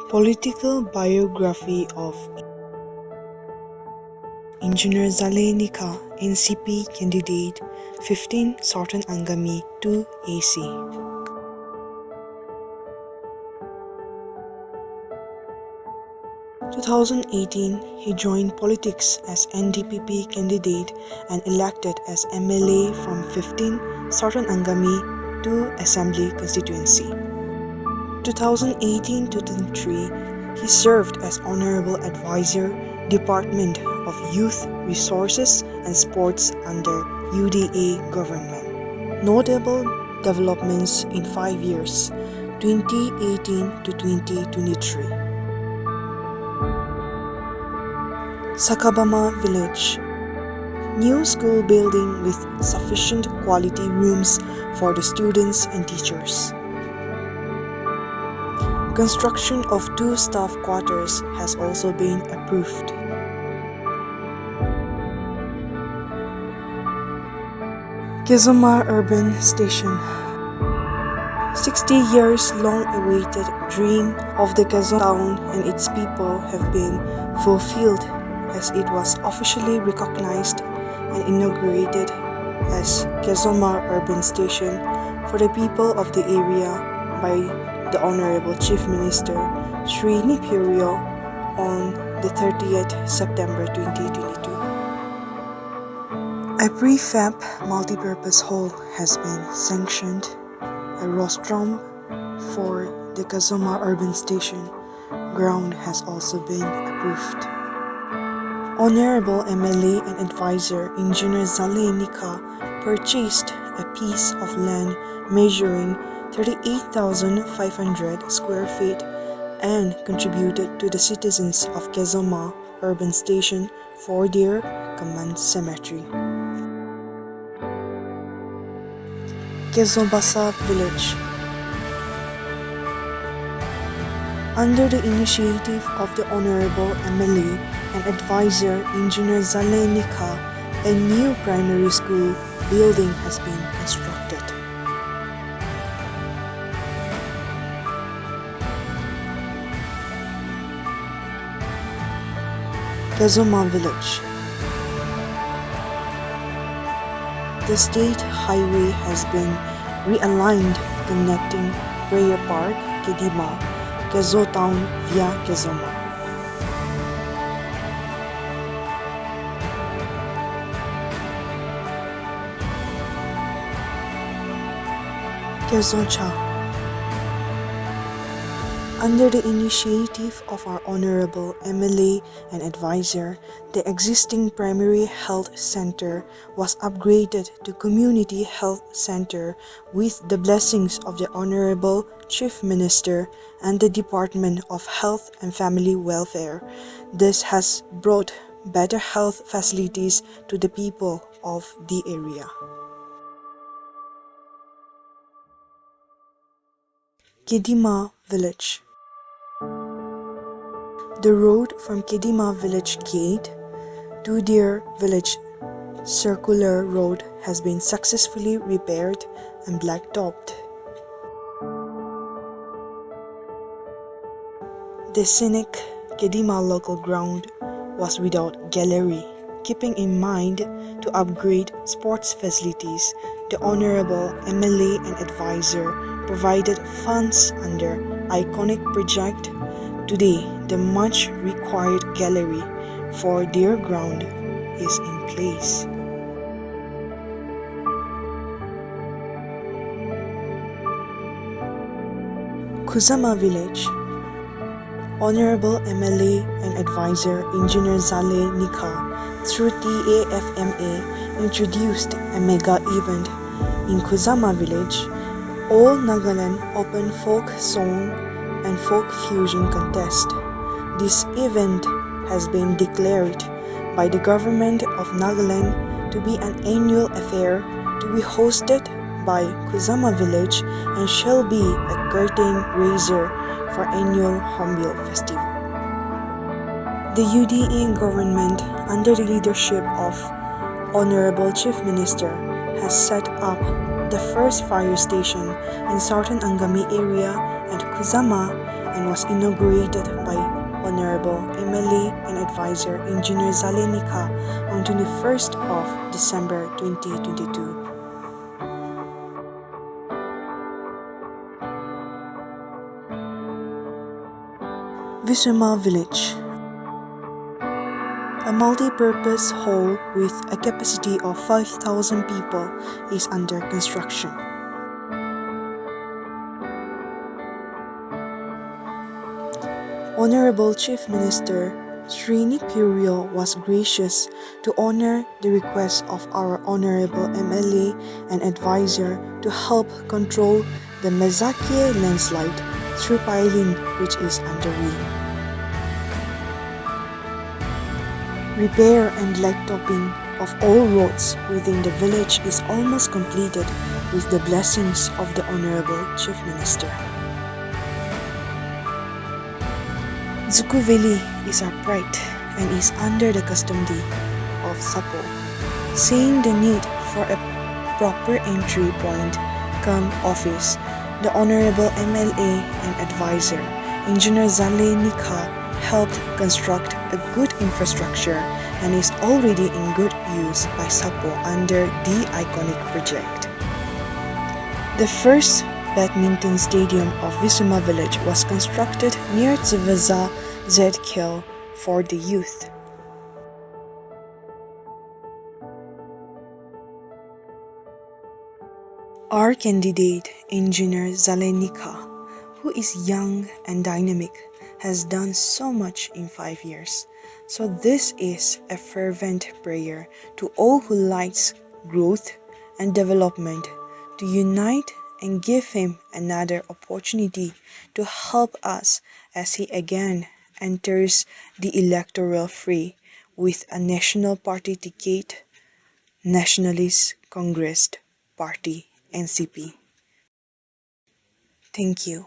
Political biography of Engineer Zale Neikha, NCP Candidate, 15 Southern Angami-II AC. 2018, he joined politics as NDPP Candidate and elected as MLA from 15 Southern Angami-II Assembly Constituency. 2018-23, he served as Honorable Advisor, Department of Youth Resources and Sports under UDA government. Notable developments in 5 years, 2018-2023. SAKHABAMA Village. New school building with sufficient quality rooms for the students and teachers. Construction of 2 staff quarters has also been approved. Kazoma Urban Station. 60 years long-awaited dream of the Kazoma town and its people have been fulfilled as it was officially recognized and inaugurated as Kazoma Urban Station for the people of the area by the Honorable Chief Minister Sri Nipirio on the 30th September 2022. A prefab multipurpose hall has been sanctioned. A rostrum for the Kazoma Urban Station ground has also been approved. Honorable MLA and Advisor Engineer Zale Neikha purchased a piece of land measuring 38,500 square feet and contributed to the citizens of Kazoma Urban Station for their command cemetery. Kazobasa Village. Under the initiative of the Honorable MLA and Advisor Engineer Zale Neikha, a new primary school building has been constructed. Kazoma Village. The state highway has been realigned connecting Prayer Park, Kedima, Kazo Town via Kazoma. Kazoncha. Under the initiative of our Honorable MLA and Advisor, the existing primary health center was upgraded to Community Health Center with the blessings of the Honorable Chief Minister and the Department of Health and Family Welfare. This has brought better health facilities to the people of the area. Kedima Village. The road from Kedima Village Gate to their village circular road has been successfully repaired and blacktopped. The scenic Kedima local ground was without gallery. Keeping in mind to upgrade sports facilities, the Honorable MLA and Advisor provided funds under iconic project. Today, the much required gallery for their ground is in place. Kuzama Village. Honorable MLA and Advisor Engineer Zale Neikha through TAFMA introduced a mega event in Kuzama Village, All Nagaland Open Folk Song and Folk Fusion Contest. This event has been declared by the Government of Nagaland to be an annual affair to be hosted by Kuzama Village and shall be a curtain raiser for annual Hon'ble Festival. The UDA government, under the leadership of Honorable Chief Minister, has set up the first fire station in Southern Angami area at Kuzama and was inaugurated by Honorable MLA and Advisor Engineer Zale Neikha on 21st of December 2022. Kusama Village, a multi-purpose hall with a capacity of 5,000 people, is under construction. Honorable Chief Minister Srini Curio was gracious to honor the request of our Honorable MLA and Advisor to help control the Mazakye landslide through piling, which is underway. Repair and blacktopping of all roads within the village is almost completed with the blessings of the Honorable Chief Minister. Zuku Valley is our pride and is under the custody of Sapo, seeing the need for a proper entry point come office. The Honorable MLA and Advisor Engineer Zale Neikha helped construct a good infrastructure and is already in good use by Sapo under the iconic project. The first badminton stadium of Kusama Village was constructed near Tsivaza Zedkill for the youth. Our candidate, Engineer Zale Neikha, who is young and dynamic, has done so much in 5 years. So this is a fervent prayer to all who likes growth and development to unite and give him another opportunity to help us as he again enters the electoral fray with a national party ticket, Nationalist Congress Party NCP. Thank you.